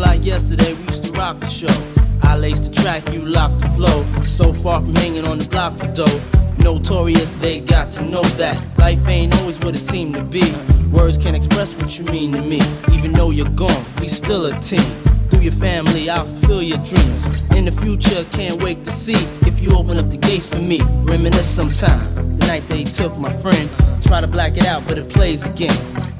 like yesterday, we used to rock the show. I laced the track, you locked the flow. So far from hanging on the block for dough. Notorious, they got to know that life ain't always what it seemed to be. Words can't express what you mean to me. Even though you're gone, we still a team. Through your family, I'll fulfill your dreams. In the future, can't wait to see if you open up the gates for me. Reminisce sometime, the night they took my friend. Try to black it out, but it plays again.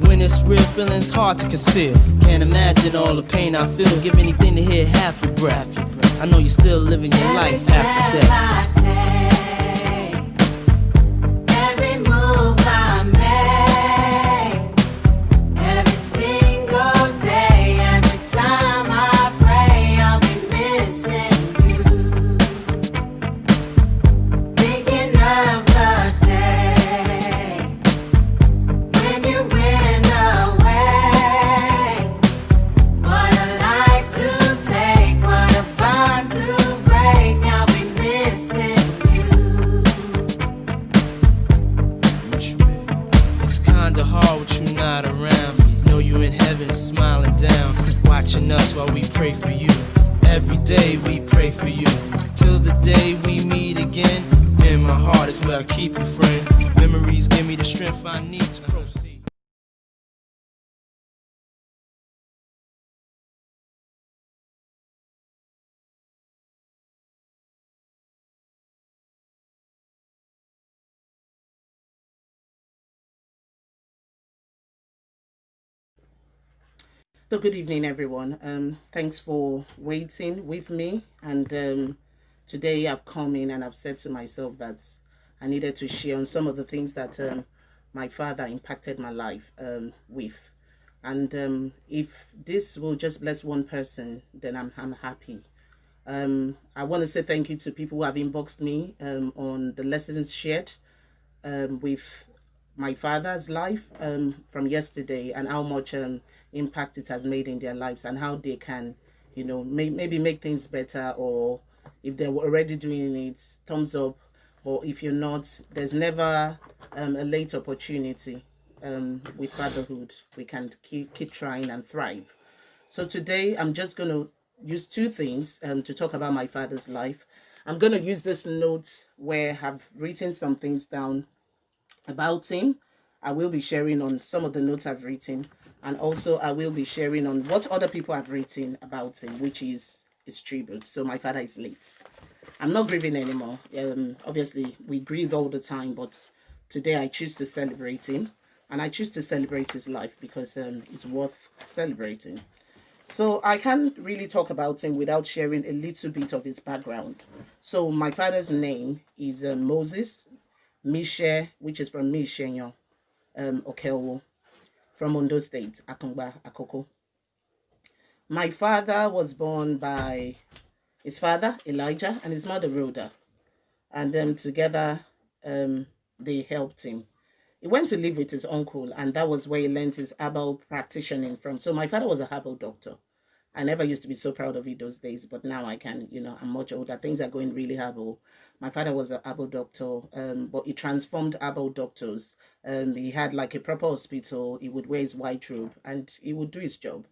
When it's real, feeling's hard to conceal. Can't imagine all the pain I feel. Give anything to hear half your breath. I know you're still living your life after death. Watching us while we pray for you. Every day we pray for you. Till the day we meet again. In my heart is where I keep you, friend. Memories give me the strength I need to proceed. So good evening, everyone. Thanks for waiting with me. And today I've come in and I've said to myself that I needed to share on some of the things that my father impacted my life with. And if this will just bless one person, then I'm happy. I want to say thank you to people who have inboxed me on the lessons shared with my father's life from yesterday, and how much impact it has made in their lives, and how they can, maybe make things better, or if they were already doing it, thumbs up, or if you're not, there's never a late opportunity. With fatherhood, we can keep trying and thrive. So today I'm just going to use two things to talk about my father's life. I'm going to use this note where I've written some things down about him. I will be sharing on some of the notes I've written, and also I will be sharing on what other people have written about him, which is his tribute. So my father is late. I'm not grieving anymore. Obviously we grieve all the time, but today I choose to celebrate him, and I choose to celebrate his life because it's worth celebrating. So I can't really talk about him without sharing a little bit of his background. So my father's name is Moses Mise, which is from Mise Okeowo, from Ondo State, Akungba, Akoko. My father was born by his father, Elijah, and his mother, Rhoda. And together, they helped him. He went to live with his uncle, and that was where he learned his herbal practicing from. So my father was a herbal doctor. I never used to be so proud of it those days, but now I can, I'm much older. Things are going really herbal. My father was a herbal doctor, but he transformed herbal doctors. He had like a proper hospital. He would wear his white robe and he would do his job.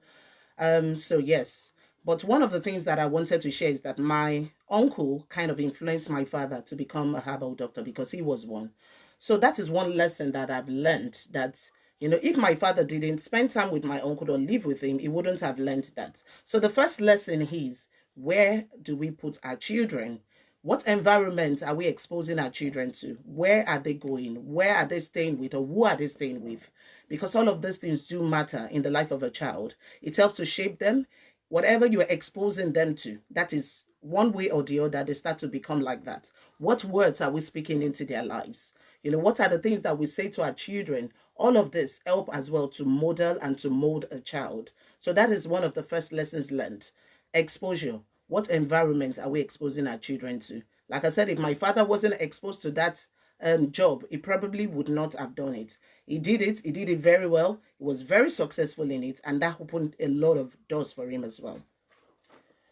So yes, but one of the things that I wanted to share is that my uncle kind of influenced my father to become a herbal doctor because he was one. So that is one lesson that I've learned, that if my father didn't spend time with my uncle or live with him, he wouldn't have learned that. So the first lesson is, where do we put our children? What environment are we exposing our children to? Where are they going? Where are they staying with, or who are they staying with? Because all of these things do matter in the life of a child. It helps to shape them. Whatever you're exposing them to, that is one way or the other, they start to become like that. What words are we speaking into their lives? What are the things that we say to our children? All of this help as well to model and to mold a child. So that is one of the first lessons learned. Exposure. What environment are we exposing our children to? Like I said, if my father wasn't exposed to that job, he probably would not have done it. He did it very well. He was very successful in it, and that opened a lot of doors for him as well.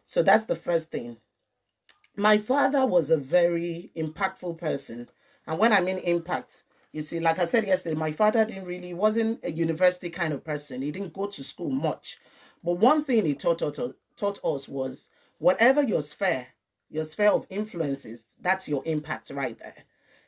So that's the first thing. My father was a very impactful person. And when I mean impact, you see, like I said yesterday, my father wasn't a university kind of person. He didn't go to school much. But one thing he taught us was whatever your sphere of influences, that's your impact right there.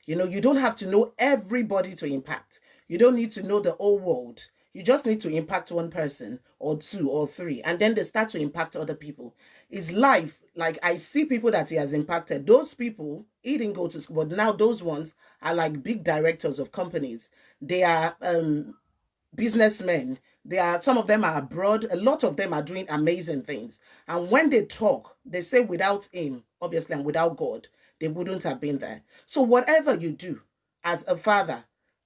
You know, you don't have to know everybody to impact. You don't need to know the whole world. You just need to impact one person or two or three, and then they start to impact other people. His life, like I see people that he has impacted. Those people, he didn't go to school, but now those ones are like big directors of companies. They are businessmen. They are, some of them are abroad. A lot of them are doing amazing things. And when they talk, they say without him, obviously, and without God, they wouldn't have been there. So whatever you do as a father,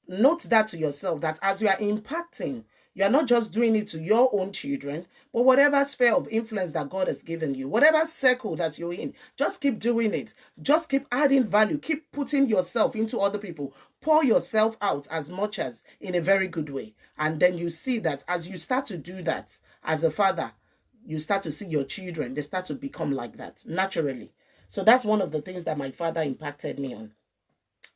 note that to yourself, that as you are impacting, you are not just doing it to your own children, but whatever sphere of influence that God has given you, whatever circle that you're in, just keep doing it. Just keep adding value. Keep putting yourself into other people. Pour yourself out as much as in a very good way. And then you see that as you start to do that as a father, you start to see your children, they start to become like that naturally. So that's one of the things that my father impacted me on.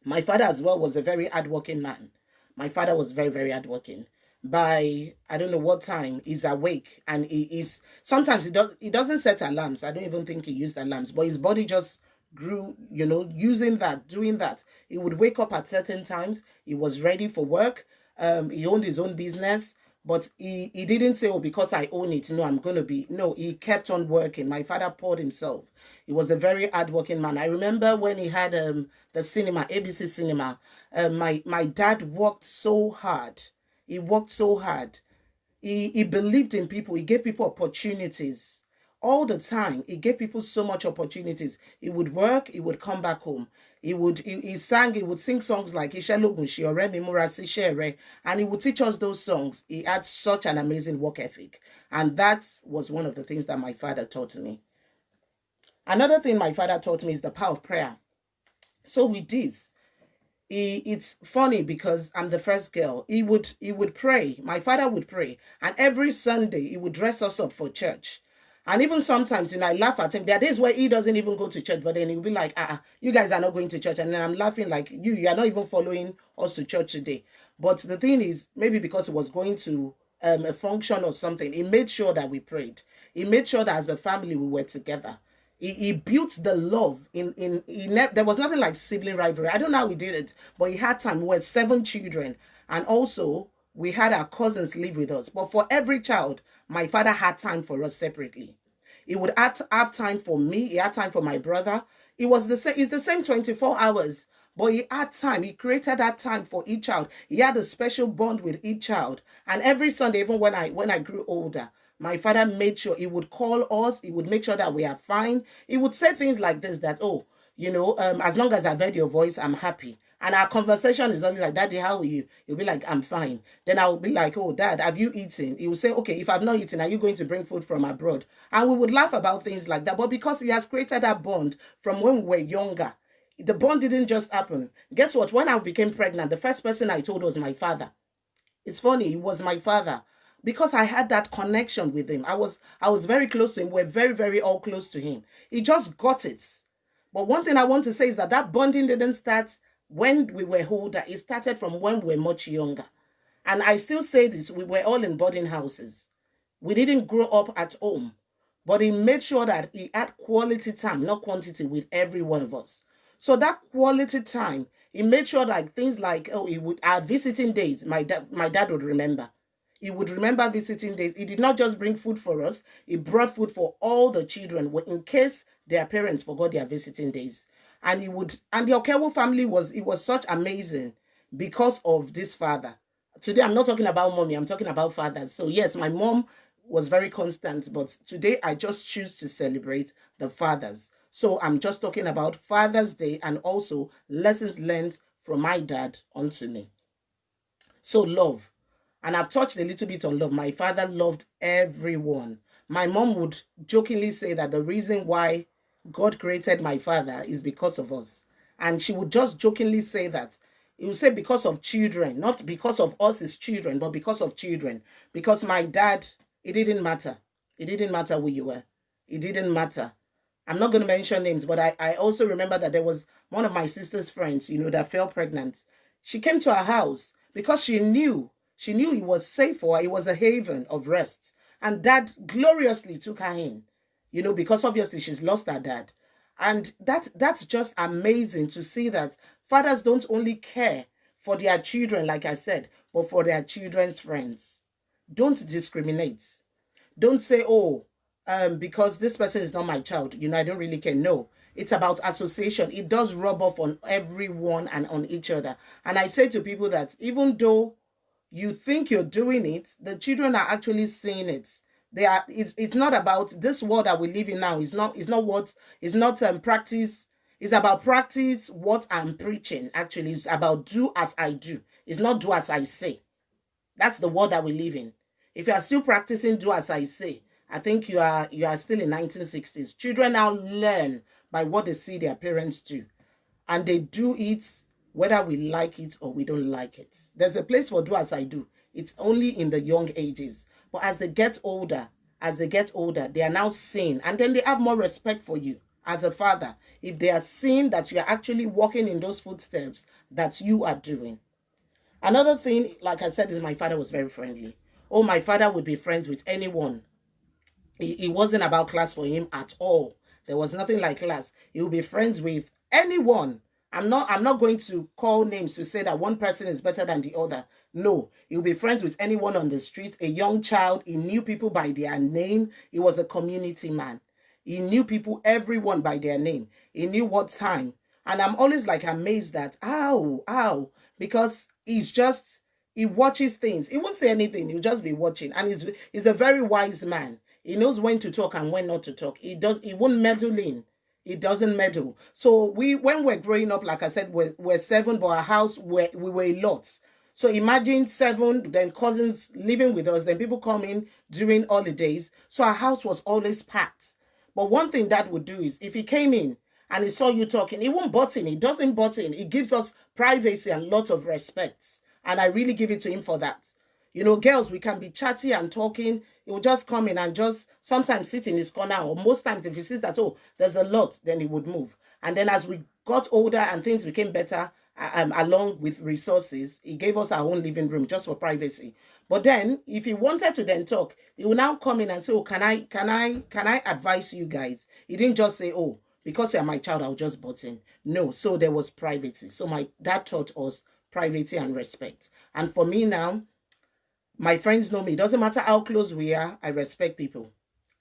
My father as well was a very hardworking man. My father was very, very hardworking. By I don't know what time he's awake, and he is sometimes he doesn't set alarms. I don't even think he used alarms, but his body just grew, you know, using that, doing that. He would wake up at certain times. He was ready for work. He owned his own business, but he didn't say, oh, because I own it, no, I'm going to be. No, he kept on working. My father poured himself. He was a very hardworking man. I remember when he had the cinema, ABC Cinema. My dad worked so hard. He worked so hard. He believed in people. He gave people opportunities all the time. He gave people so much opportunities. He would work. He would come back home. He would sing songs like Ishelo Gunshi Oremi Murasi Shere, and he would teach us those songs. He had such an amazing work ethic, and that was one of the things that my father taught me. Another thing my father taught me is the power of prayer. So with this, it's funny because I'm the first girl. He would pray. My father would pray, and every Sunday he would dress us up for church. And even sometimes, I laugh at him. There are days where he doesn't even go to church, but then he'll be like, you guys are not going to church. And then I'm laughing like, you are not even following us to church today. But the thing is, maybe because he was going to a function or something, he made sure that we prayed. He made sure that as a family we were together. He built the love there was nothing like sibling rivalry. I don't know how he did it, but he had time. We had 7 children, and also we had our cousins live with us. But for every child, my father had time for us separately. He would have time for me. He had time for my brother. It's the same 24 hours. But he had time. He created that time for each child. He had a special bond with each child. And every Sunday, even when I grew older, my father made sure he would call us. He would make sure that we are fine. He would say things like this, that, as long as I've heard your voice, I'm happy. And our conversation is only like, Daddy, how are you? He'll be like, I'm fine. Then I'll be like, oh, Dad, have you eaten? He will say, okay, if I've not eaten, are you going to bring food from abroad? And we would laugh about things like that. But because he has created that bond from when we were younger, the bond didn't just happen. Guess what? When I became pregnant, the first person I told was my father. It's funny, it was my father. Because I had that connection with him. I was very close to him. We're very, very all close to him. He just got it. But one thing I want to say is that bonding didn't start when we were older. It started from when we were much younger. And I still say this, we were all in boarding houses. We didn't grow up at home. But he made sure that he had quality time, not quantity, with every one of us. So that quality time, he made sure that things like, our visiting days, my dad would remember. He would remember visiting days. He did not just bring food for us. He brought food for all the children in case their parents forgot their visiting days. And the Okeowo family was such amazing because of this father. Today, I'm not talking about mommy. I'm talking about fathers. So yes, my mom was very constant. But today, I just choose to celebrate the fathers. So I'm just talking about Father's Day and also lessons learned from my dad onto me. So love. And I've touched a little bit on love. My father loved everyone. My mom would jokingly say that the reason why God created my father is because of us. And she would just jokingly say that. He would say because of children, not because of us as children, but because of children. Because my dad, it didn't matter. It didn't matter who you were. It didn't matter. I'm not going to mention names, but I also remember that there was one of my sister's friends, that fell pregnant. She came to our house because she knew it was safe for her. It was a haven of rest. And dad gloriously took her in, you know, because obviously she's lost her dad. And that's just amazing to see that fathers don't only care for their children, like I said, but for their children's friends. Don't discriminate. Don't say, oh, because this person is not my child, you know, I don't really care. No, it's about association. It does rub off on everyone and on each other. And I say to people that even though you think you're doing it, the children are actually seeing it. They are. It's not about this world that we live in now. It's not practice. It's about practice what I'm preaching. Actually, it's about do as I do. It's not do as I say. That's the world that we live in. If you are still practicing do as I say, I think you are still in 1960s. Children now learn by what they see their parents do, and they do it whether we like it or we don't like it. There's a place for do as I do. It's only in the young ages. But as they get older, they are now seeing, and then they have more respect for you as a father if they are seeing that you are actually walking in those footsteps that you are doing. Another thing, like I said, is my father was very friendly. Oh, my father would be friends with anyone. It wasn't about class for him at all. There was nothing like class. He would be friends with anyone. I'm not going to call names to say that one person is better than the other. No, he'll be friends with anyone on the street, a young child. He knew people by their name. He was a community man. He knew people, everyone by their name. He knew what time. And I'm always like amazed that, because he watches things. He won't say anything. He'll just be watching. And he's a very wise man. He knows when to talk and when not to talk. He won't meddle in. It doesn't meddle. So when we're growing up, like I said, we're 7, but our house, we were a lot. So imagine 7, then cousins living with us, then people come in during holidays. So our house was always packed. But one thing Dad would do is if he came in and he saw you talking, he won't butt in. He doesn't butt in. He gives us privacy and lots of respect. And I really give it to him for that. You know, girls, we can be chatty and talking. He will just come in and just sometimes sit in his corner, or most times if he sees that, oh, there's a lot, then he would move. And then as we got older and things became better, along with resources, he gave us our own living room just for privacy. But then if he wanted to then talk, he will now come in and say, oh, can I advise you guys? He didn't just say, oh, because you're my child, I'll just butt in. No, so there was privacy. So my dad taught us privacy and respect. And for me now, my friends know me. It doesn't matter how close we are. I respect people.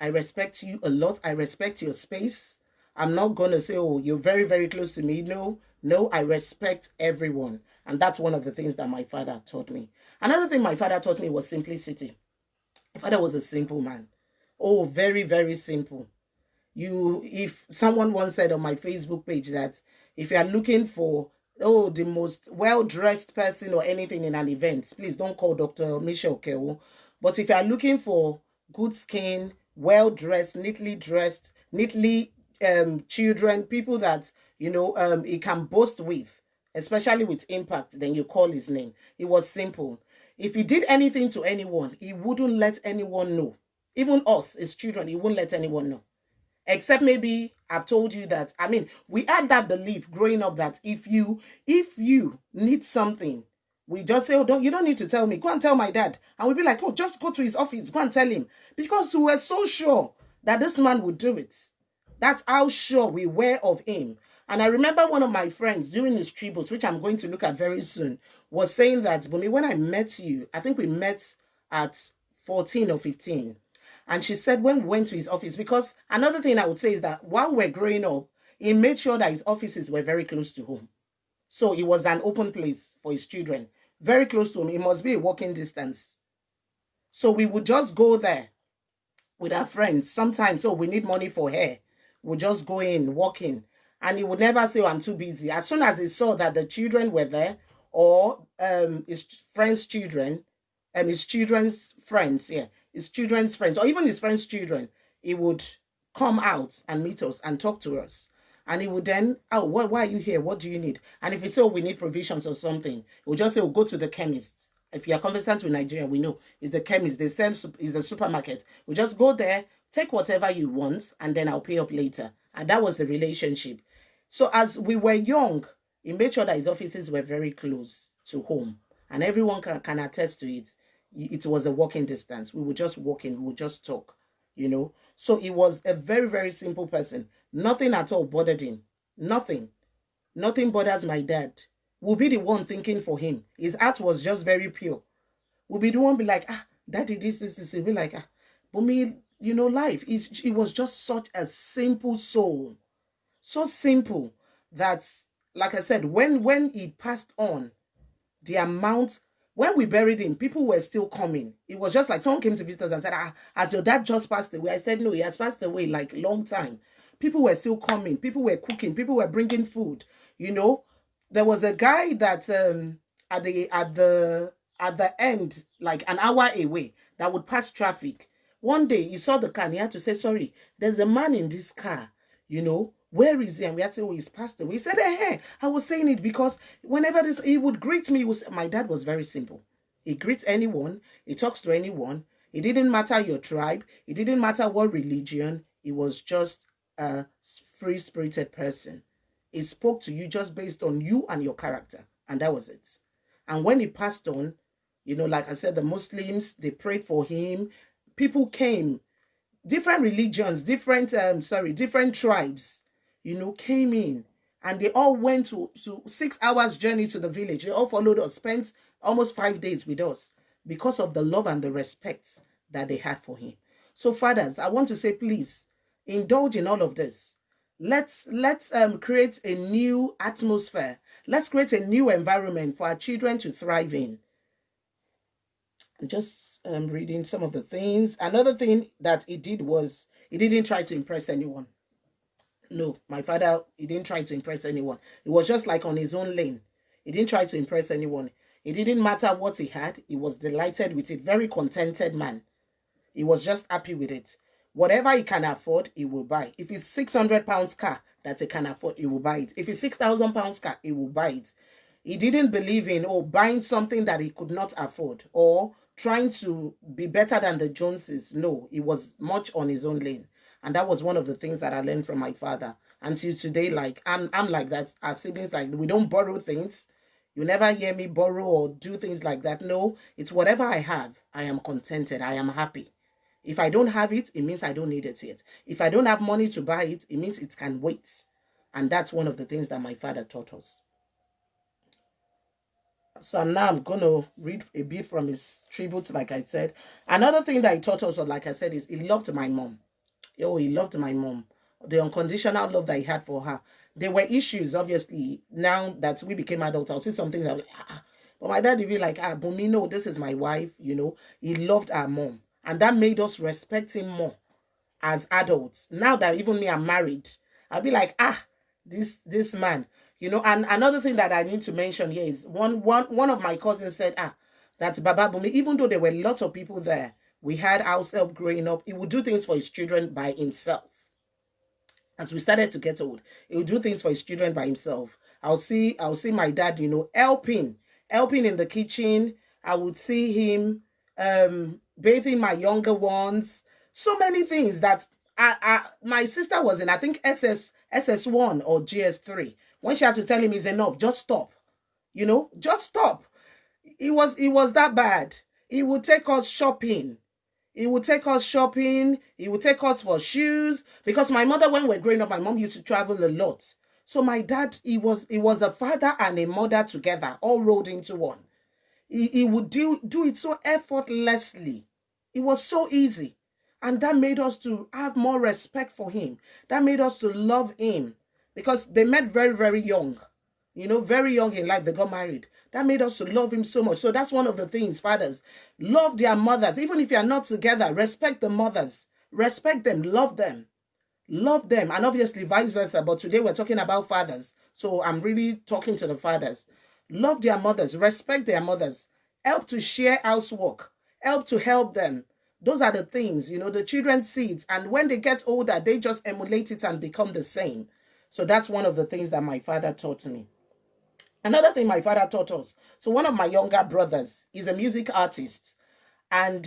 I respect you a lot. I respect your space. I'm not going to say, oh, you're very, very close to me. No, I respect everyone. And that's one of the things that my father taught me. Another thing my father taught me was simplicity. My father was a simple man. Oh, very, very simple. If someone once said on my Facebook page that if you are looking for the most well-dressed person or anything in an event, please don't call Dr. Mise Okeowo. But if you are looking for good skin, well-dressed, neatly children, people that, he can boast with, especially with impact, then you call his name. It was simple. If he did anything to anyone, he wouldn't let anyone know. Even us, his children, he wouldn't let anyone know. Except maybe I've told you that, we had that belief growing up that if you need something, we just say, oh, you don't need to tell me. Go and tell my dad. And we'll be like, oh, just go to his office. Go and tell him. Because we were so sure that this man would do it. That's how sure we were of him. And I remember one of my friends during his tribute, which I'm going to look at very soon, was saying that, Bumi, when I met you, I think we met at 14 or 15. And she said when we went to his office, because another thing I would say is that while we're growing up, he made sure that his offices were very close to home. So it was an open place for his children, very close to him. It must be a walking distance. So we would just go there with our friends. Sometimes, we need money for hair. We'll just go in, walk in. And he would never say, oh, I'm too busy. As soon as he saw that the children were there, or his friends' children, his children's friends, his children's friends, or even his friends' children, he would come out and meet us and talk to us. And he would then, why are you here? What do you need? And if we say, we need provisions or something, we'll just say, go to the chemist. If you're conversant with Nigeria, we know it's the chemist. They sell, it's the supermarket. We just go there, take whatever you want, and then I'll pay up later. And that was the relationship. So as we were young, he made sure that his offices were very close to home. And everyone can attest to it. it was a walking distance. We would just walk in, we would just talk, you know. So he was a very, very simple person. Nothing at all bothered him. Nothing. Nothing bothers my dad. We'll be the one thinking for him. His heart was just very pure. We'll be the one be like, daddy, this. He'll be like, but me, you know, life. It was just such a simple soul. So simple that, like I said, when he passed on, the amount, when we buried him, people were still coming. It was just like someone came to visit us and said, has your dad just passed away? I said, no, he has passed away like long time. People were still coming. People were cooking. People were bringing food. You know, there was a guy that at the end, like an hour away, that would pass traffic. One day he saw the car and he had to say, sorry, there's a man in this car, you know, where is he? And we had to say, oh, he's passed away. He said, hey, I was saying it because whenever he would greet me, my dad was very simple. He greets anyone. He talks to anyone. It didn't matter your tribe. It didn't matter what religion. He was just a free-spirited person. He spoke to you just based on you and your character. And that was it. And when he passed on, you know, like I said, the Muslims, they prayed for him. People came, different religions, different tribes, you know, came in, and they all went to 6 hours journey to the village. They all followed us, spent almost 5 days with us because of the love and the respect that they had for him. So fathers, I want to say, please indulge in all of this. Let's create a new atmosphere. Let's create a new environment for our children to thrive in. Just reading some of the things. Another thing that he did was he didn't try to impress anyone. No, my father, he didn't try to impress anyone. He was just like on his own lane. He didn't try to impress anyone. It didn't matter what he had. He was delighted with it. Very contented man. He was just happy with it. Whatever he can afford, he will buy. If it's £600 car that he can afford, he will buy it. If it's £6,000 car, he will buy it. He didn't believe in buying something that he could not afford or trying to be better than the Joneses. No, he was much on his own lane. And that was one of the things that I learned from my father. Until today, like I'm like that. Our siblings, like, we don't borrow things. You never hear me borrow or do things like that. No, it's whatever I have, I am contented. I am happy. If I don't have it, it means I don't need it yet. If I don't have money to buy it, it means it can wait. And that's one of the things that my father taught us. So now I'm going to read a bit from his tributes, like I said. Another thing that he taught us, like I said, is he loved my mom. Oh, he loved my mom. The unconditional love that he had for her. There were issues, obviously. Now that we became adults, I'll see something that, but my dad would be like, Bumi, no, this is my wife, you know. He loved our mom. And that made us respect him more as adults. Now that even me, I'm married, I'll be like, this man, you know. And another thing that I need to mention here is one of my cousins said, that Baba Bumi, even though there were lots of people there, we had house help growing up, he would do things for his children by himself. As we started to get old, he would do things for his children by himself. I'll see my dad, you know, helping in the kitchen. I would see him bathing my younger ones. So many things that my sister was in, I think SS1 or GS3. When she had to tell him it's enough, just stop. You know, just stop. It was that bad. He would take us shopping. He would take us for shoes. Because my mother, when we were growing up, my mom used to travel a lot. So my dad, he was a father and a mother together, all rolled into one. He would do it so effortlessly. It was so easy. And that made us to have more respect for him. That made us to love him. Because they met very, very young. You know, very young in life, they got married. That made us to love him so much. So that's one of the things, fathers. Love their mothers. Even if you are not together, respect the mothers. Respect them. Love them. Love them. And obviously vice versa. But today we're talking about fathers. So I'm really talking to the fathers. Love their mothers. Respect their mothers. Help to share housework. Help to help them. Those are the things, you know, the children see it. And when they get older, they just emulate it and become the same. So that's one of the things that my father taught me. Another thing my father taught us. So one of my younger brothers is a music artist. And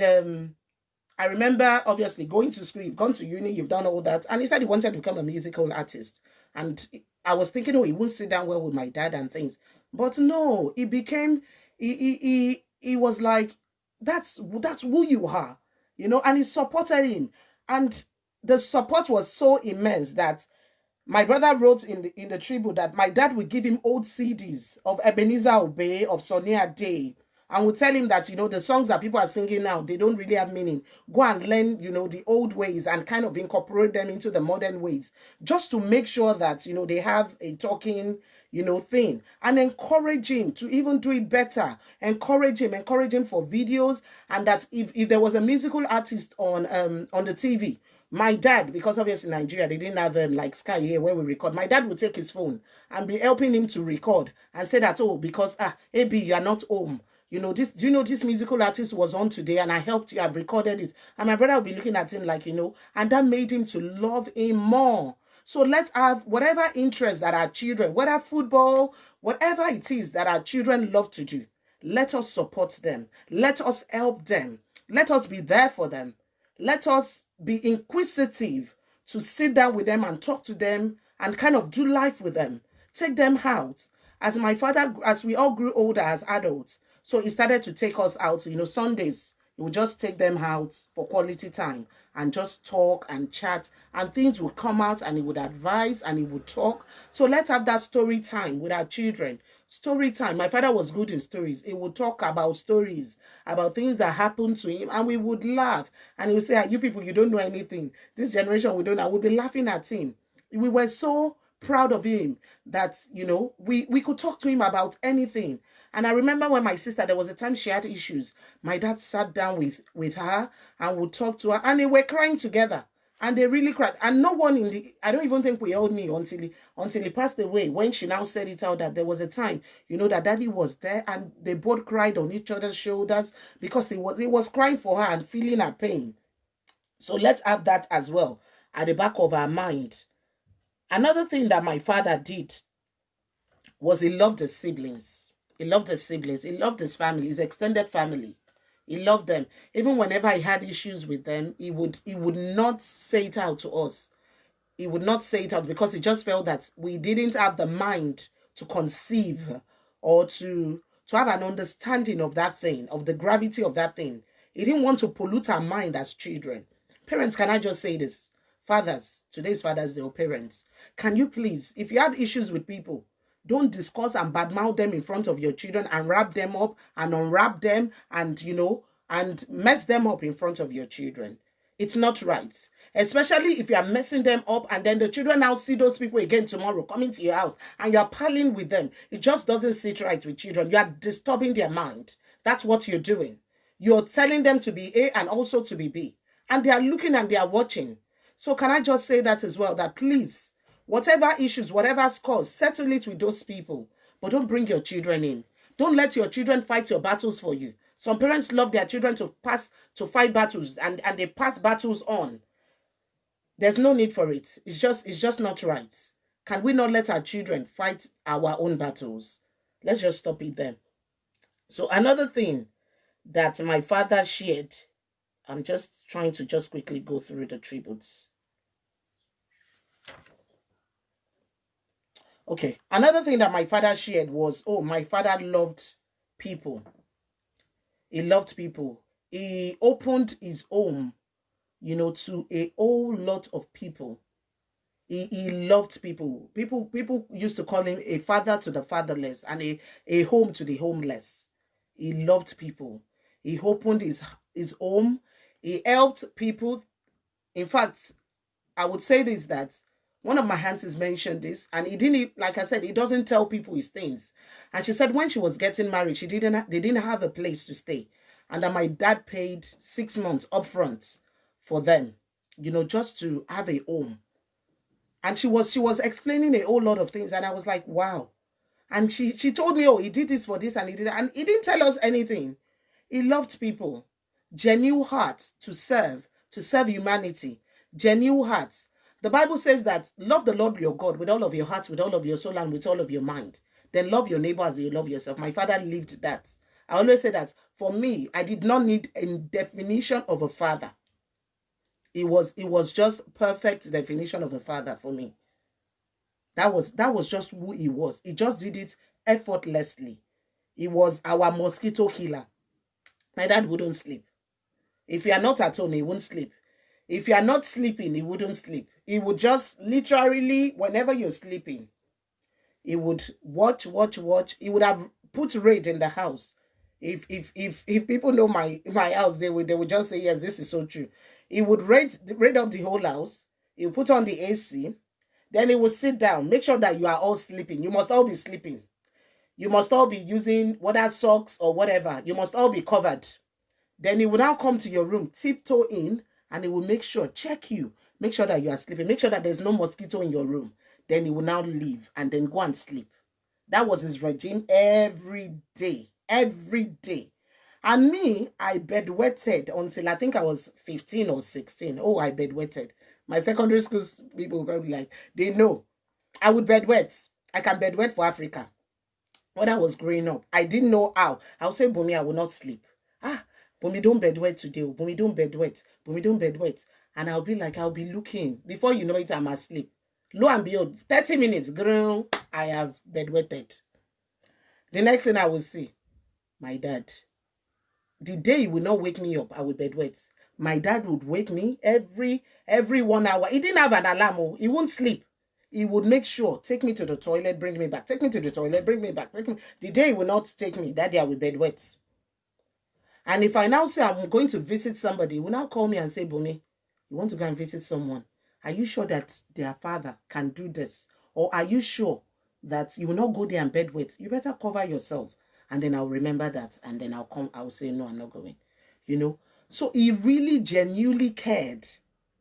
I remember, obviously, going to school. You've gone to uni, you've done all that. And he said he wanted to become a musical artist. And I was thinking, he won't sit down well with my dad and things. But no, he became, he was like, that's who you are, and he supported him. And the support was so immense that my brother wrote in the tribute that my dad would give him old CDs of Ebenezer Obey, of Sonia Day, and would tell him that, the songs that people are singing now, they don't really have meaning. Go and learn, the old ways and kind of incorporate them into the modern ways, just to make sure that, they have a talking, thing, and encourage him to even do it better. Encourage him for videos. And that if there was a musical artist on the TV, my dad, because obviously Nigeria, they didn't have like Sky here where we record. My dad would take his phone and be helping him to record and say that, oh, because AB, you are not home. This, do you know this musical artist was on today and I helped you, I've recorded it. And my brother would be looking at him like, and that made him to love him more. So let's have whatever interest that our children, whether football, whatever it is that our children love to do, let us support them. Let us help them. Let us be there for them. Let us be inquisitive to sit down with them and talk to them and kind of do life with them. Take them out. As my father, as we all grew older as adults, so he started to take us out. Sundays, he would just take them out for quality time and just talk and chat, and things would come out and he would advise and he would talk. So let's have that story time with our children. Story time. My father was good in stories. He would talk about stories, about things that happened to him, and we would laugh. And he would say, you people, you don't know anything. This generation, we don't know. We'd be laughing at him. We were so proud of him that, we could talk to him about anything. And I remember when my sister, there was a time she had issues. My dad sat down with her and would talk to her, and they were crying together. And they really cried. And no one I don't even think we all knew until he passed away, when she now said it out that there was a time, that daddy was there and they both cried on each other's shoulders because he was crying for her and feeling her pain. So let's have that as well at the back of our mind. Another thing that my father did was he loved his siblings. He loved his siblings. He loved his family, his extended family. He loved them. Even whenever he had issues with them, he would not say it out to us. He would not say it out because he just felt that we didn't have the mind to conceive or to have an understanding of that thing, of the gravity of that thing. He didn't want to pollute our mind as children. Parents, can I just say this? Fathers, today's fathers, they are parents. Can you please, if you have issues with people, don't discuss and badmouth them in front of your children and wrap them up and unwrap them and, and mess them up in front of your children. It's not right. Especially if you are messing them up and then the children now see those people again tomorrow coming to your house and you're palling with them. It just doesn't sit right with children. You are disturbing their mind. That's what you're doing. You're telling them to be A and also to be B. And they are looking and they are watching. So can I just say that as well, that please, whatever issues, whatever scores, settle it with those people. But don't bring your children in. Don't let your children fight your battles for you. Some parents love their children to fight battles and they pass battles on. There's no need for it. It's just not right. Can we not let our children fight our own battles? Let's just stop it there. So another thing that my father shared, I'm just trying to just quickly go through the tributes. Okay, another thing that my father shared was, my father loved people. He loved people. He opened his home, to a whole lot of people. He loved people. People used to call him a father to the fatherless and a home to the homeless. He loved people. He opened his home. He helped people. In fact, I would say this, that one of my aunties mentioned this, and he didn't, like I said, he doesn't tell people his things. And she said when she was getting married, they didn't have a place to stay. And that my dad paid 6 months upfront for them, just to have a home. And she was explaining a whole lot of things, and I was like, wow. And she told me, he did this for this, and he did that. And he didn't tell us anything. He loved people. Genuine heart to serve humanity. Genuine hearts. The Bible says that love the Lord your God with all of your heart, with all of your soul, and with all of your mind. Then love your neighbor as you love yourself. My father lived that. I always say that for me, I did not need a definition of a father. It was just perfect definition of a father for me. That was just who he was. He just did it effortlessly. He was our mosquito killer. My dad wouldn't sleep. If you are not at home, he won't sleep. If you are not sleeping, he wouldn't sleep. He would just literally, whenever you're sleeping, he would watch. He would have put raid in the house. If people know my house, they would just say, yes, this is so true. He would raid up the whole house. He would put on the AC. Then he would sit down. Make sure that you are all sleeping. You must all be sleeping. You must all be using whether socks or whatever. You must all be covered. Then he will now come to your room, tiptoe in, and he will check you, make sure that you are sleeping, make sure that there's no mosquito in your room. Then he will now leave and then go and sleep. That was his regime every day, every day. And me, I bedwetted until I think I was 15 or 16. Oh, I bedwetted. My secondary school people were probably like, they know. I would bedwet. I can bedwet for Africa. When I was growing up, I didn't know how. I would say, Bumi, I will not sleep. Bumi, don't bedwet today. Bumi, don't bedwet. Bumi, don't bedwet. And I'll be looking. Before you know it, I'm asleep. Lo and behold, 30 minutes, girl, I have bedwetted. The next thing I will see, my dad. The day he would not wake me up, I would bedwet. My dad would wake me every 1 hour. He didn't have an alarm. He won't sleep. He would make sure, take me to the toilet, bring me back. Take me to the toilet, bring me back. The day he will not take me, that day I will bedwet. And if I now say I'm going to visit somebody, he will now call me and say, Bumi, you want to go and visit someone? Are you sure that their father can do this? Or are you sure that you will not go there and bedwet? You better cover yourself. And then I'll remember that. And then I'll say, no, I'm not going. You know? So he really genuinely cared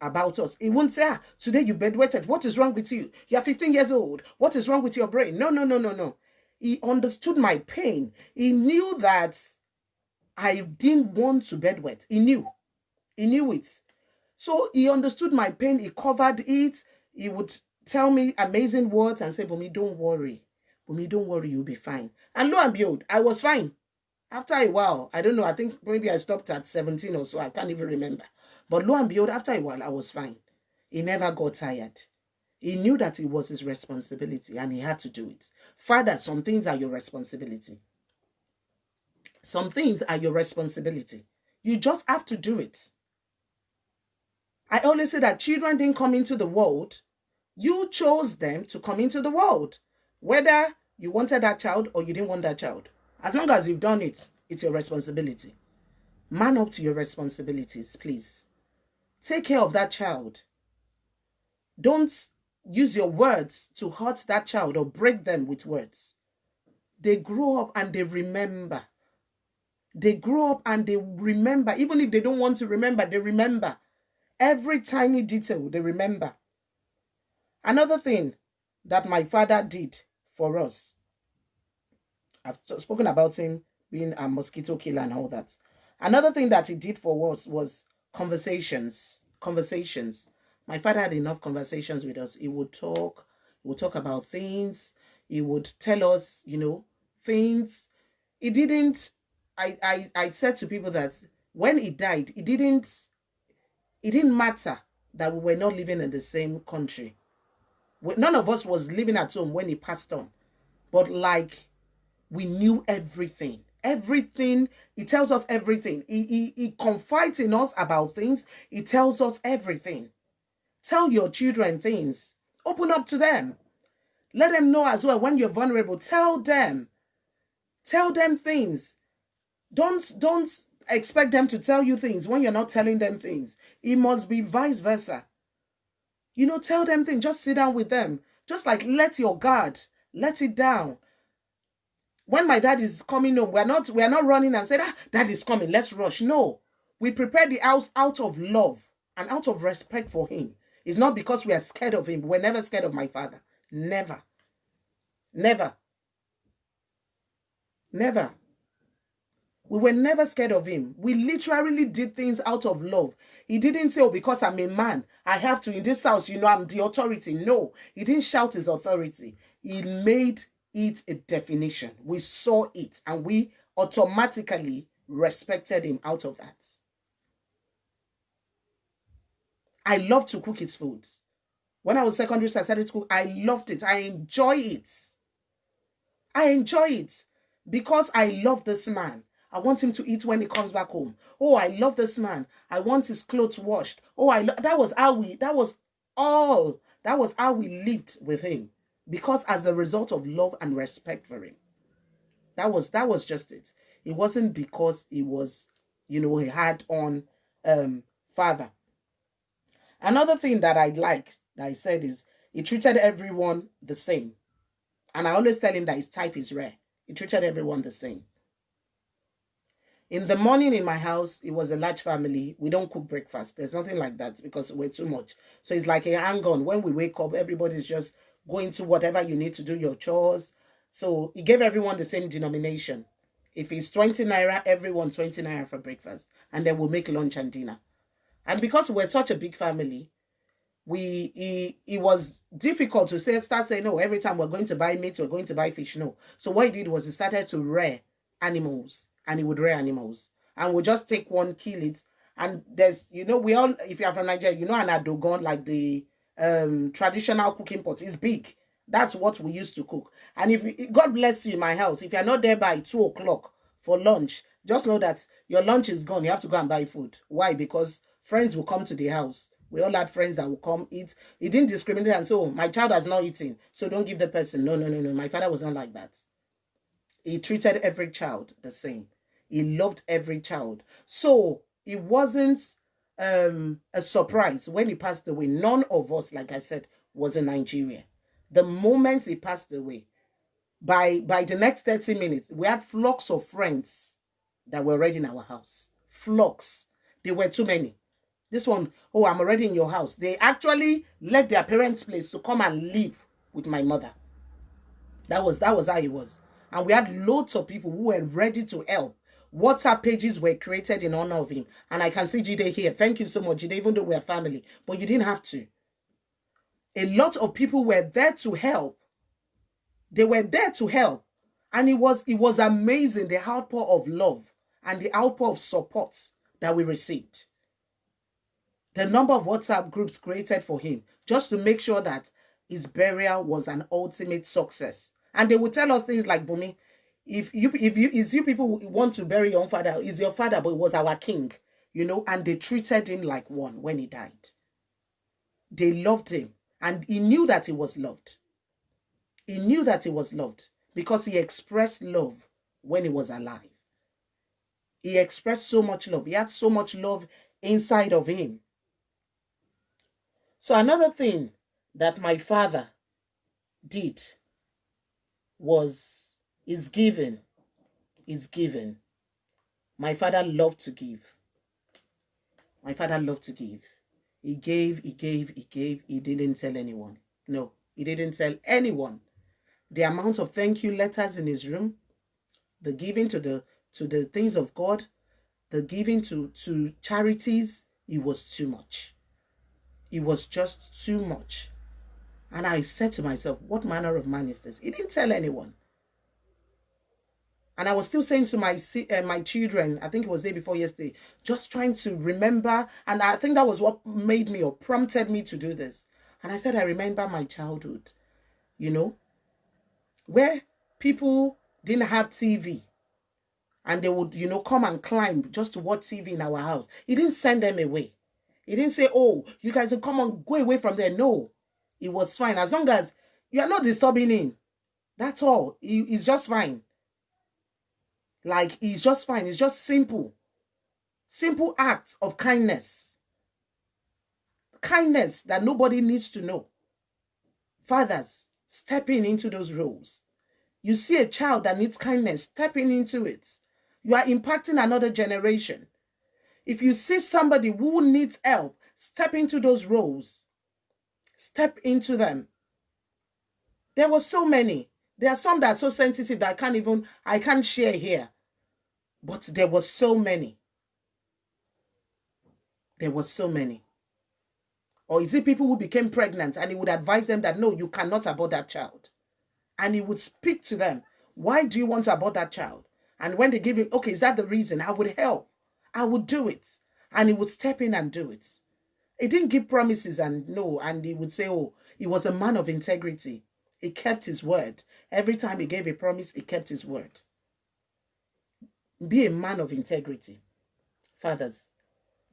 about us. He won't say, today you bedwetted. What is wrong with you? You're 15 years old. What is wrong with your brain? No. He understood my pain. He knew that I didn't want to bedwet. He knew it. So he understood my pain. He covered it. He would tell me amazing words and say, Bumi, don't worry. Bumi, don't worry. You'll be fine. And lo and behold, I was fine. After a while, I don't know. I think maybe I stopped at 17 or so. I can't even remember. But lo and behold, after a while, I was fine. He never got tired. He knew that it was his responsibility and he had to do it. Father, some things are your responsibility. Some things are your responsibility. You just have to do it. I always say that children didn't come into the world. You chose them to come into the world. Whether you wanted that child or you didn't want that child. As long as you've done it, it's your responsibility. Man up to your responsibilities, please. Take care of that child. Don't use your words to hurt that child or break them with words. They grow up and they remember. They grow up and they remember. Even if they don't want to remember, they remember. Every tiny detail, they remember. Another thing that my father did for us, I've spoken about him being a mosquito killer and all that. Another thing that he did for us was conversations. My father had enough conversations with us. He would talk about things. He would tell us, things. He didn't, I said to people that when he died, it didn't matter that we were not living in the same country. None of us was living at home when he passed on. But we knew everything. Everything. He tells us everything. He confides in us about things. He tells us everything. Tell your children things. Open up to them. Let them know as well when you're vulnerable. Tell them. Tell them things. Don't expect them to tell you things when you're not telling them things. It must be vice versa. Tell them things. Just sit down with them. Just let your guard. Let it down. When my dad is coming home, we are not running and saying, dad is coming, let's rush. No. We prepare the house out of love and out of respect for him. It's not because we are scared of him. We're never scared of my father. Never. Never. Never. We were never scared of him. We literally did things out of love. He didn't say, because I'm a man, I have to, in this house, I'm the authority. No, he didn't shout his authority. He made it a definition. We saw it and we automatically respected him out of that. I love to cook his food. When I was secondary school, I started to cook. I loved it. I enjoy it. I enjoy it because I love this man. I want him to eat when he comes back home. Oh, I love this man. I want his clothes washed. Oh, that was how we lived with him, because as a result of love and respect for him. That was just it. It wasn't because he was, he had on father. Another thing that I said is he treated everyone the same. And I always tell him that his type is rare. He treated everyone the same. In the morning in my house, it was a large family. We don't cook breakfast. There's nothing like that because we're too much. So it's like a hang-on. When we wake up, everybody's just going to whatever you need to do, your chores. So he gave everyone the same denomination. If it's 20 naira, everyone 20 naira for breakfast. And then we'll make lunch and dinner. And because we're such a big family, it was difficult to start saying, no, every time we're going to buy meat, we're going to buy fish. No. So what he did was he started to rear animals. And he would rear animals. And we'll just take one, kill it. And there's, we all, if you're from Nigeria, an adogon, like the traditional cooking pot, is big. That's what we used to cook. And God bless you in my house, if you're not there by 2 o'clock for lunch, just know that your lunch is gone. You have to go and buy food. Why? Because friends will come to the house. We all had friends that will come eat. He didn't discriminate and say, oh, my child has not eaten, so don't give the person. No. My father was not like that. He treated every child the same. He loved every child. So it wasn't a surprise when he passed away. None of us, like I said, was in Nigeria. The moment he passed away, by the next 30 minutes, we had flocks of friends that were already in our house. Flocks. There were too many. This one, oh, I'm already in your house. They actually left their parents' place to come and live with my mother. That was how it was. And we had loads of people who were ready to help. WhatsApp pages were created in honor of him. And I can see Jide here. Thank you so much, Jide, even though we're family. But you didn't have to. A lot of people were there to help. They were there to help. And it was amazing, the outpour of love and the outpour of support that we received. The number of WhatsApp groups created for him, just to make sure that his burial was an ultimate success. And they would tell us things like, Bumi, if you people want to bury your own father, is your father, but he was our king, and they treated him like one when he died. They loved him, and he knew that he was loved. He knew that he was loved because he expressed love when he was alive. He expressed so much love. He had so much love inside of him. So another thing that my father did is giving. My father loved to give. My father loved to give. He gave. He didn't tell anyone. No, he didn't tell anyone. The amount of thank you letters in his room, the giving to the things of God, the giving to charities, it was too much. It was just too much. And I said to myself, what manner of man is this? He didn't tell anyone. And I was still saying to my children, I think it was the day before yesterday, just trying to remember. And I think that was what made me or prompted me to do this. And I said, I remember my childhood, where people didn't have TV. And they would, come and climb just to watch TV in our house. He didn't send them away. He didn't say, oh, you guys will come on, go away from there. No, it was fine. As long as you are not disturbing him. That's all. He's just fine. Like, he's just fine. It's just simple. Simple acts of kindness. Kindness that nobody needs to know. Fathers, stepping into those roles. You see a child that needs kindness, stepping into it. You are impacting another generation. If you see somebody who needs help, step into those roles. Step into them. There were so many. There are some that are so sensitive that I can't share here. But there were so many. There were so many. Or is it people who became pregnant and he would advise them that, no, you cannot abort that child. And he would speak to them. Why do you want to abort that child? And when they give him, okay, is that the reason? I would help. I would do it. And he would step in and do it. He didn't give promises and he would say, oh, he was a man of integrity. He kept his word. Every time he gave a promise, he kept his word. Be a man of integrity. Fathers,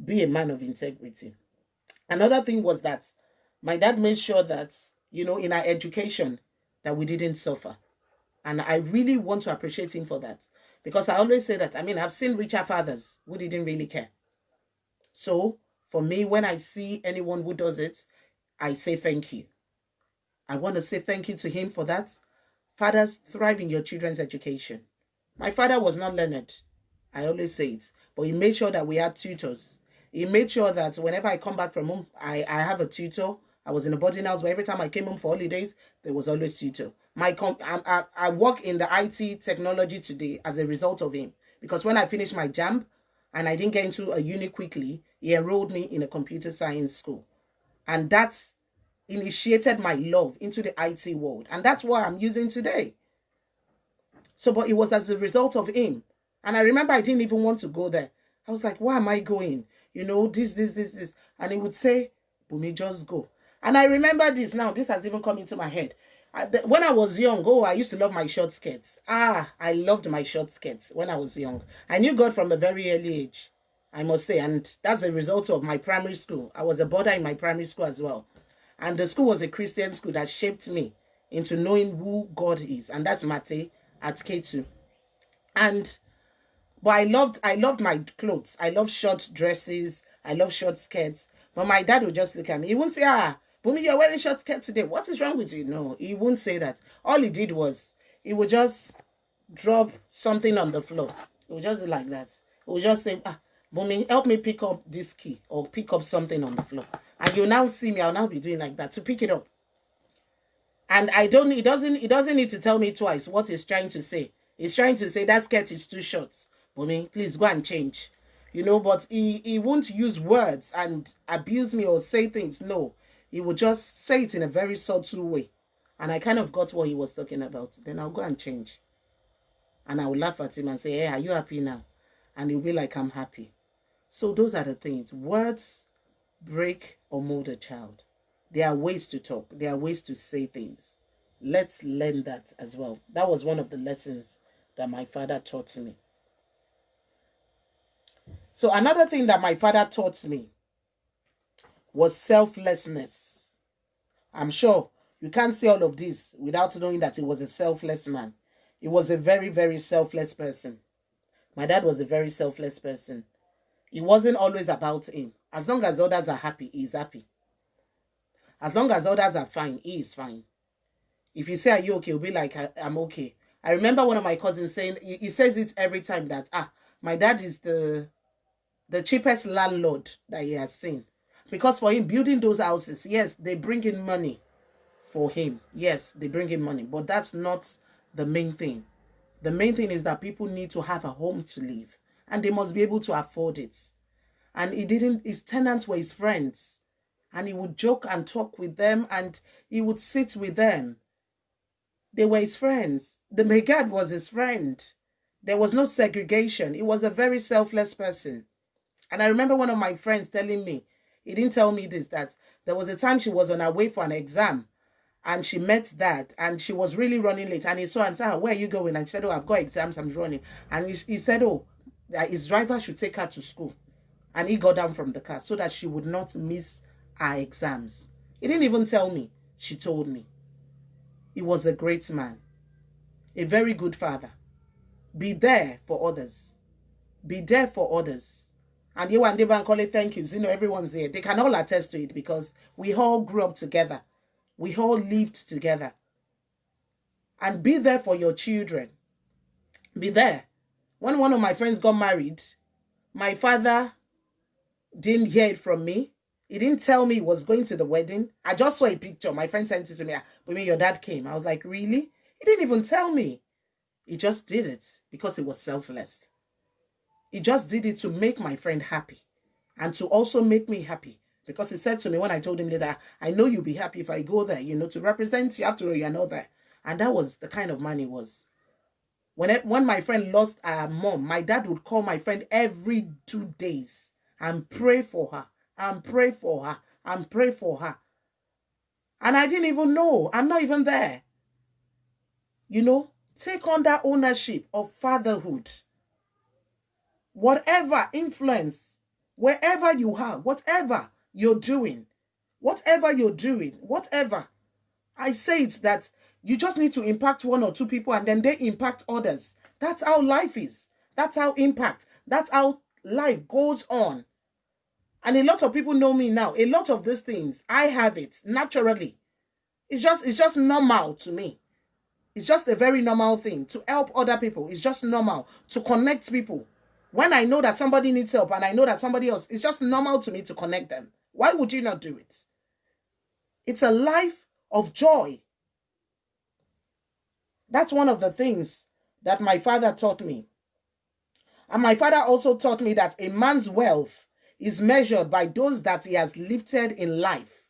be a man of integrity. Another thing was that my dad made sure that, in our education, that we didn't suffer. And I really want to appreciate him for that. Because I always say that, I've seen richer fathers who didn't really care. So, for me, when I see anyone who does it, I say thank you. I want to say thank you to him for that. Fathers, thrive in your children's education. My father was not learned. I always say it. But he made sure that we had tutors. He made sure that whenever I come back from home, I have a tutor. I was in a boarding house, but every time I came home for holidays, there was always tutor. I work in the IT technology today as a result of him. Because when I finished my JAMB and I didn't get into a uni quickly, he enrolled me in a computer science school. And that's initiated my love into the IT world. And that's what I'm using today. So, but it was as a result of him. And I remember I didn't even want to go there. I was like, why am I going? This. And he would say, Bumi, just go. And I remember this now. This has even come into my head. When I was young, I used to love my short skirts. I loved my short skirts when I was young. I knew God from a very early age, I must say. And that's a result of my primary school. I was a boarder in my primary school as well. And the school was a Christian school that shaped me into knowing who God is. And that's Mate at K2. But I loved my clothes. I love short dresses. I love short skirts. But my dad would just look at me. He wouldn't say, Bumi, you're wearing short skirts today. What is wrong with you? No, he wouldn't say that. All he did was, he would just drop something on the floor. He would just do like that. He would just say, Bumi, help me pick up this key or pick up something on the floor. And you'll now see me, I'll now be doing like that to pick it up. And he doesn't need to tell me twice what he's trying to say. He's trying to say that skirt is too short. Bumi, please go and change. But he won't use words and abuse me or say things. No, he would just say it in a very subtle way. And I kind of got what he was talking about. Then I'll go and change. And I will laugh at him and say, hey, are you happy now? And he'll be like, I'm happy. So those are the things. Words break or mold a child. There are ways to talk. There are ways to say things. Let's learn that as well. That was one of the lessons that my father taught me. So another thing that my father taught me was selflessness. I'm sure you can't say all of this without knowing that he was a selfless man. He was a very, very selfless person. My dad was a very selfless person. It wasn't always about him. As long as others are happy, he is happy. As long as others are fine, he is fine. If you say, are you okay? He'll be like, I'm okay. I remember one of my cousins saying, he says it every time that, my dad is the cheapest landlord that he has seen. Because for him, building those houses, yes, they bring in money for him. Yes, they bring in money. But that's not the main thing. The main thing is that people need to have a home to live. And they must be able to afford it. And his tenants were his friends. And he would joke and talk with them. And he would sit with them. They were his friends. The Megad was his friend. There was no segregation. He was a very selfless person. And I remember one of my friends telling me, he didn't tell me this, that there was a time she was on her way for an exam and she met Dad and she was really running late. And he saw and said, where are you going? And she said, I've got exams, I'm running. And he said, that his driver should take her to school. And he got down from the car so that she would not miss her exams. He didn't even tell me. She told me. He was a great man. A very good father. Be there for others. Be there for others. And you and Deba and call it thank yous. Everyone's here. They can all attest to it because we all grew up together. We all lived together. And be there for your children. Be there. When one of my friends got married, my father didn't hear it from me. He didn't tell me he was going to the wedding. I just saw a picture. My friend sent it to me. But when your dad came, I was like, really? He didn't even tell me. He just did it because he was selfless. He just did it to make my friend happy and to also make me happy. Because he said to me when I told him that I know you'll be happy if I go there, to represent you. After all, you're not there. And that was the kind of man he was. When my friend lost her mom, my dad would call my friend every 2 days and pray for her, and pray for her, and pray for her. And I didn't even know. I'm not even there. Take on that ownership of fatherhood. whatever influence, wherever you are, whatever you're doing, whatever. I say it that you just need to impact one or two people and then they impact others. That's how life is. That's how that's how life goes on. And a lot of people know me now. A lot of these things, I have it naturally. It's just normal to me. It's just a very normal thing to help other people. It's just normal to connect people. When I know that somebody needs help and I know that somebody else, it's just normal to me to connect them. Why would you not do it? It's a life of joy. That's one of the things that my father taught me. And my father also taught me that a man's wealth is measured by those that he has lifted in life.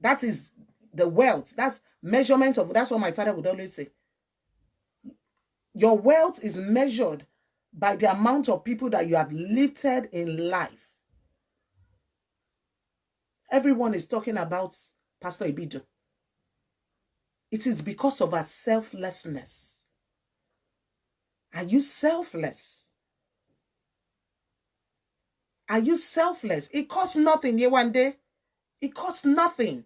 That is the wealth. That's measurement of, that's what my father would always say. Your wealth is measured by the amount of people that you have lifted in life. Everyone is talking about Pastor Ibido. It is because of our selflessness. Are you selfless? Are you selfless? It costs nothing, one day. It costs nothing.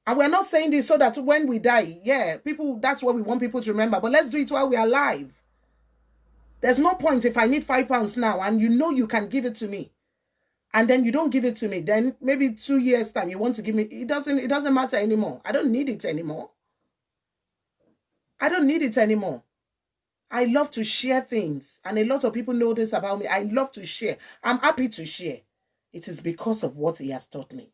And we're not saying this so that when we die, people, that's what we want people to remember. But let's do it while we're alive. There's no point if I need £5 now and you know you can give it to me, and then you don't give it to me, then maybe 2 years time you want to give me, it doesn't matter anymore. I don't need it anymore. I don't need it anymore. I love to share things, and a lot of people know this about me. I love to share. I'm happy to share. It is because of what he has taught me.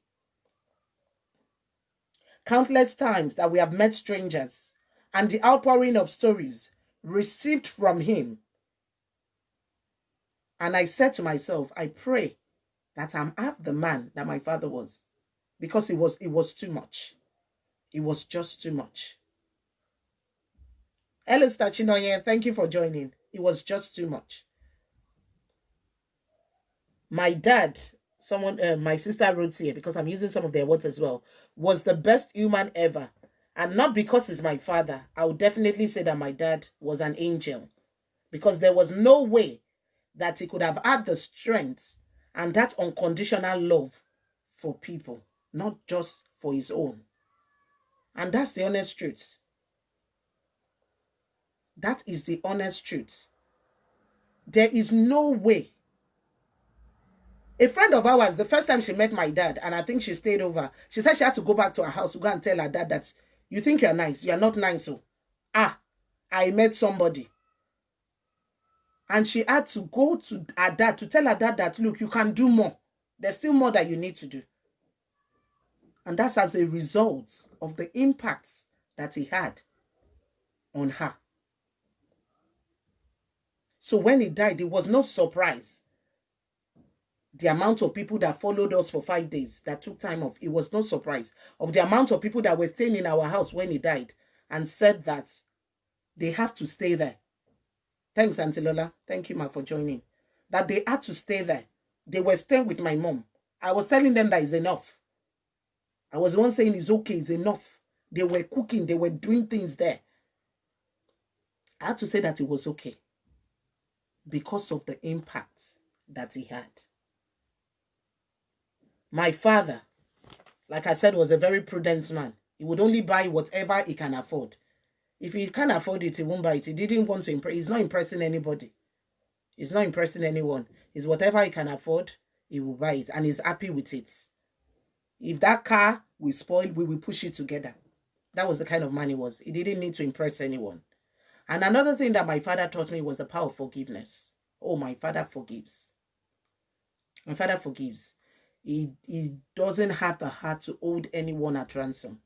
Countless times that we have met strangers and the outpouring of stories received from him. And I said to myself, I pray that I'm half the man that my father was, because it was too much. It was just too much. Ellis Tachinoye, thank you for joining. It was just too much. My dad, my sister wrote here, because I'm using some of their words as well, was the best human ever. And not because he's my father. I would definitely say that my dad was an angel, because there was no way that he could have had the strength and that unconditional love for people, not just for his own. And that's the honest truth. That is the honest truth. There is no way. A friend of ours, the first time she met my dad, and I think she stayed over, she said she had to go back to her house to go and tell her dad that, you think you're nice, you're not nice. So, I met somebody. And she had to go to her dad to tell her dad that, look, you can do more. There's still more that you need to do. And that's as a result of the impact that he had on her. So when he died, it was no surprise. The amount of people that followed us for 5 days, that took time off, it was no surprise. Of the amount of people that were staying in our house when he died and said that they have to stay there. Thanks, Auntie Lola. Thank you, ma, for joining. That they had to stay there. They were staying with my mom. I was telling them that it's enough. I was the one saying it's okay, it's enough. They were cooking, they were doing things there. I had to say that it was okay, because of the impact that he had. My father, like I said, was a very prudent man. He would only buy whatever he can afford. If he can't afford it, he won't buy it. He didn't want to impress. He's not impressing anybody. He's not impressing anyone. It's whatever he can afford, he will buy it. And he's happy with it. If that car will spoil, we will push it together. That was the kind of man he was. He didn't need to impress anyone. And another thing that my father taught me was the power of forgiveness. Oh, my father forgives. My father forgives. He doesn't have the heart to hold anyone at ransom.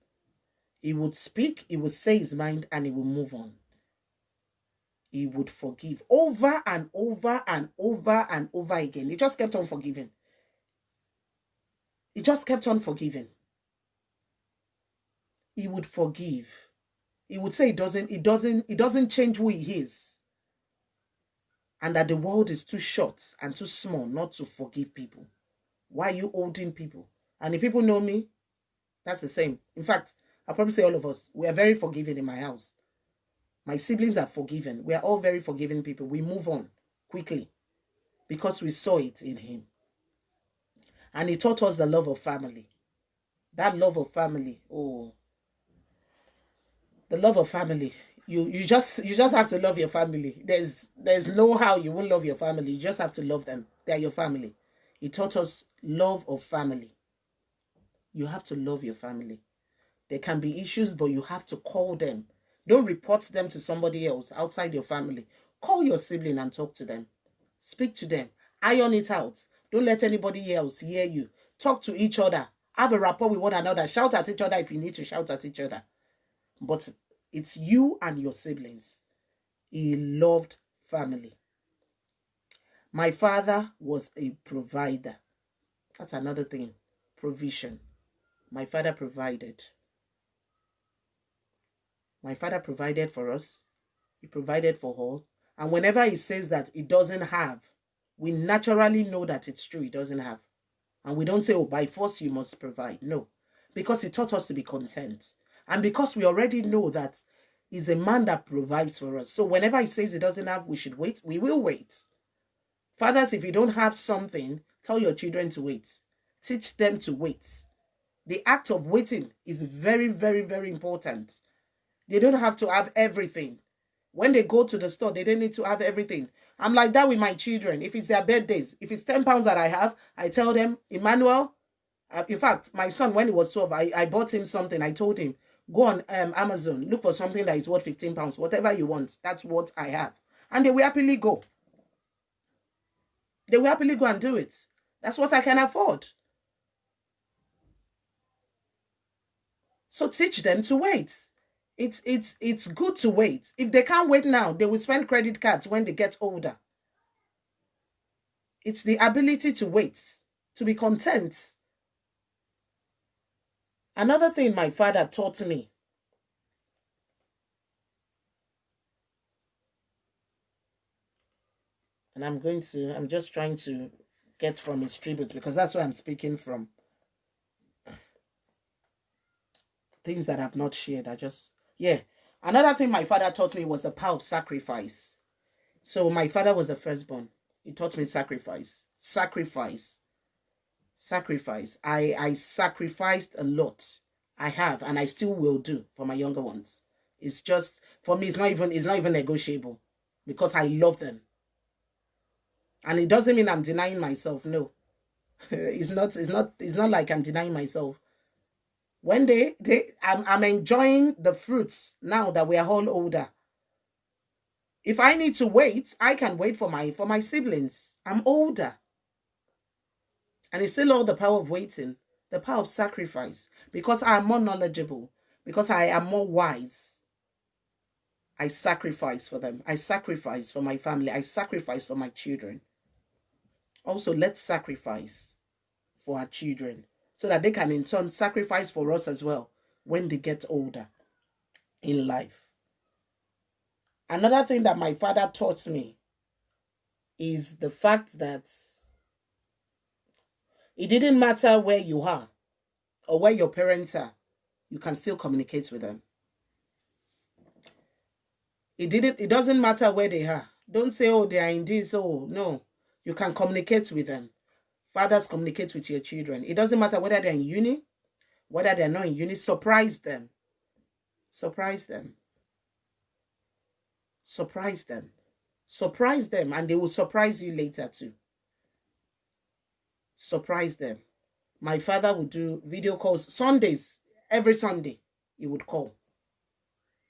He would speak, he would say his mind, and he would move on. He would forgive over and over and over and over again. He just kept on forgiving. He just kept on forgiving. He would forgive. He would say it doesn't change who he is. And that the world is too short and too small not to forgive people. Why are you holding people? And if people know me, that's the same. In fact, I'll probably say all of us, we are very forgiving in my house. My siblings are forgiven. We are all very forgiving people. We move on quickly because we saw it in him. And he taught us the love of family. That love of family. Oh, the love of family. You just have to love your family. There's no how you won't love your family. You just have to love them. They're your family. He taught us love of family. You have to love your family. There can be issues, but you have to call them. Don't report them to somebody else outside your family. Call your sibling and talk to them. Speak to them. Iron it out. Don't let anybody else hear you. Talk to each other. Have a rapport with one another. Shout at each other if you need to shout at each other. But it's you and your siblings. He loved family. My father was a provider. That's another thing. Provision. My father provided. My father provided for us. He provided for all. And whenever he says that he doesn't have, we naturally know that it's true, he doesn't have. And we don't say, oh, by force you must provide. No. Because he taught us to be content. And because we already know that he's a man that provides for us. So whenever he says he doesn't have, we should wait. We will wait. Fathers, if you don't have something, tell your children to wait. Teach them to wait. The act of waiting is very, very, very important. They don't have to have everything. When they go to the store, they don't need to have everything. I'm like that with my children. If it's their birthdays, if it's 10 pounds that I have, I tell them, Emmanuel, in fact, my son, when he was 12, I bought him something. I told him, go on Amazon, look for something that is worth 15 pounds, whatever you want. That's what I have. And they will happily go. They will happily go and do it. That's what I can afford. So teach them to wait. It's good to wait. If they can't wait now, they will spend credit cards when they get older. It's the ability to wait, to be content. Another thing my father taught me, and I'm just trying to get from his tribute because that's where I'm speaking from. Things that I've not shared, Another thing my father taught me was the power of sacrifice. So my father was the firstborn. He taught me sacrifice. Sacrifice. I sacrificed a lot. I have, and I still will do for my younger ones. It's just, for me, it's not even negotiable because I love them. And it doesn't mean I'm denying myself. No. It's not like I'm denying myself. When I'm enjoying the fruits now that we are all older. If I need to wait, I can wait for my siblings. I'm older. And it's still all the power of waiting, the power of sacrifice. Because I am more knowledgeable, because I am more wise. I sacrifice for them. I sacrifice for my family. I sacrifice for my children. Also, let's sacrifice for our children, so that they can in turn sacrifice for us as well when they get older in life. Another thing that my father taught me is the fact that it didn't matter where you are or where your parents are, you can still communicate with them. It doesn't matter where they are. Don't say, oh, they are in this, oh, no. You can communicate with them. Fathers, communicate with your children. It doesn't matter whether they're in uni, whether they're not in uni. Surprise them. Surprise them. Surprise them. Surprise them, and they will surprise you later too. Surprise them. My father would do video calls Sundays. Every Sunday, he would call.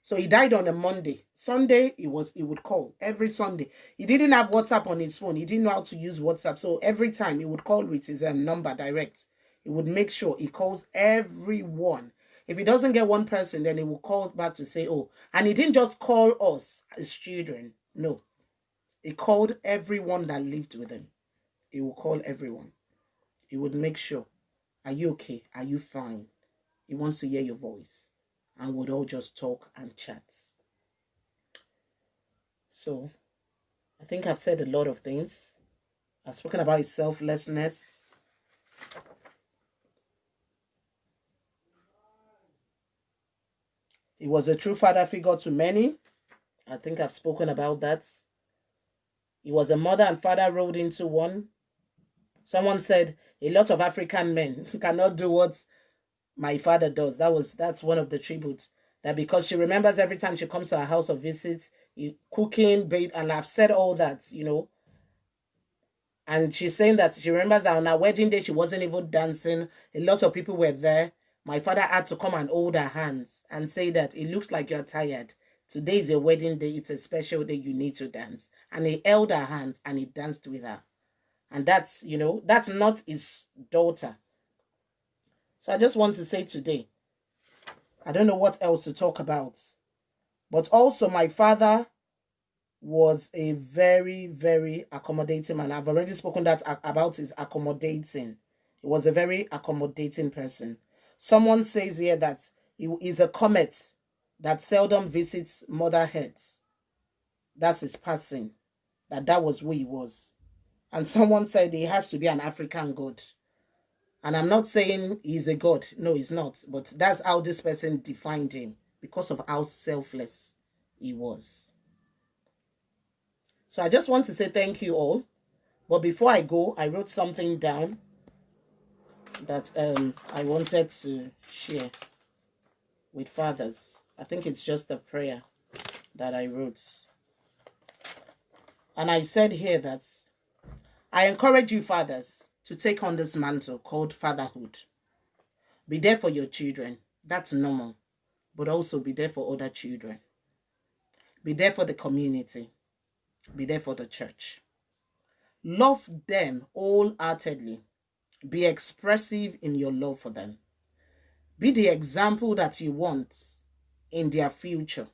So he died on a Monday. Sunday, he would call every Sunday. He didn't have WhatsApp on his phone. He didn't know how to use WhatsApp. So every time he would call with his number direct. He would make sure he calls everyone. If he doesn't get one person, then he will call back to say, oh, and he didn't just call us as children. No. He called everyone that lived with him. He will call everyone. He would make sure, are you okay? Are you fine? He wants to hear your voice. And would all just talk and chat. So, I think I've said a lot of things. I've spoken about his selflessness. He was a true father figure to many. I think I've spoken about that. It was a mother and father rolled into one. Someone said a lot of African men cannot do what my father does. That's one of the tributes. That because she remembers every time she comes to our house of visits, cooking, babe, and I've said all that, And she's saying that she remembers that on her wedding day, she wasn't even dancing. A lot of people were there. My father had to come and hold her hands and say that it looks like you're tired. Today is your wedding day. It's a special day. You need to dance. And he held her hands and he danced with her. And that's not his daughter. So I just want to say today, I don't know what else to talk about. But also my father was a very, very accommodating man. I've already spoken about his accommodating. He was a very accommodating person. Someone says here that he is a comet that seldom visits mother heads. That's his passing. That was who he was. And someone said he has to be an African god. And I'm not saying he's a god. No, he's not. But that's how this person defined him because of how selfless he was. So I just want to say thank you all. But before I go, I wrote something down that I wanted to share with fathers. I think it's just a prayer that I wrote. And I said here that I encourage you fathers to take on this mantle called fatherhood. Be there for your children. That's normal. But also be there for other children. Be there for the community. Be there for the church. Love them wholeheartedly. Be expressive in your love for them. Be the example that you want in their future.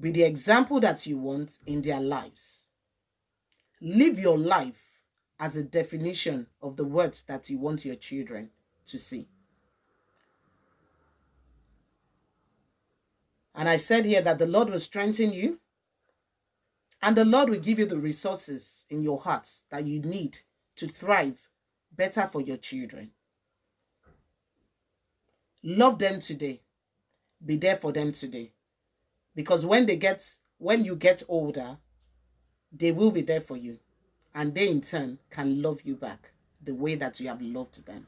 Be the example that you want in their lives. Live your life as a definition of the words that you want your children to see. And I said here that the Lord will strengthen you and the Lord will give you the resources in your hearts that you need to thrive better for your children. Love them today. Be there for them today. Because when you get older, they will be there for you. And they in turn can love you back the way that you have loved them.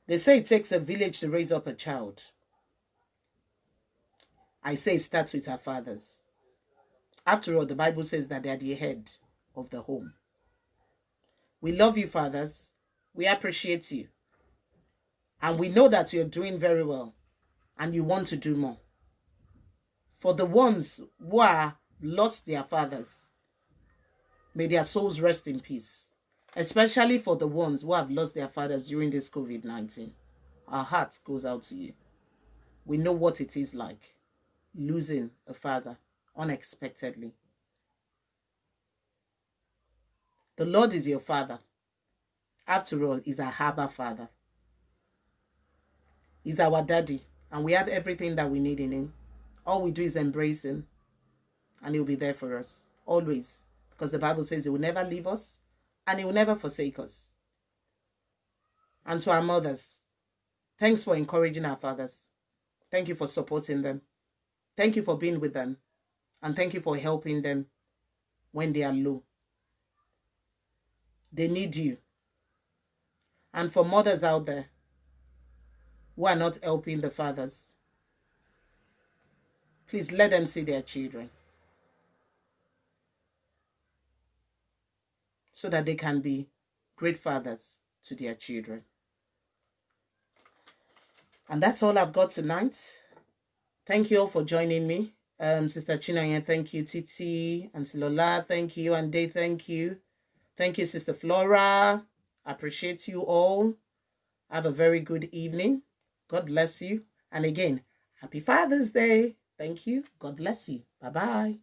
They say it takes a village to raise up a child. I say it starts with our fathers. After all, the Bible says that they are the head of the home. We love you, fathers. We appreciate you. And we know that you're doing very well and you want to do more. For the ones who are lost their fathers, may their souls rest in peace. Especially for the ones who have lost their fathers during this COVID-19. Our heart goes out to you. We know what it is like losing a father unexpectedly. The Lord is your father. After all, he's our Abba Father. He's our daddy, and we have everything that we need in him. All we do is embrace him, and he'll be there for us, always. Because the Bible says he will never leave us, and he will never forsake us. And to our mothers, thanks for encouraging our fathers. Thank you for supporting them. Thank you for being with them. And thank you for helping them when they are low. They need you. And for mothers out there who are not helping the fathers, please let them see their children so that they can be great fathers to their children. And that's all I've got tonight. Thank you all for joining me. Sister Chinaya, thank you. Titi and Silola, thank you. And Dave, thank you. Thank you, Sister Flora. I appreciate you all. Have a very good evening. God bless you. And again, happy Father's Day. Thank you. God bless you. Bye-bye.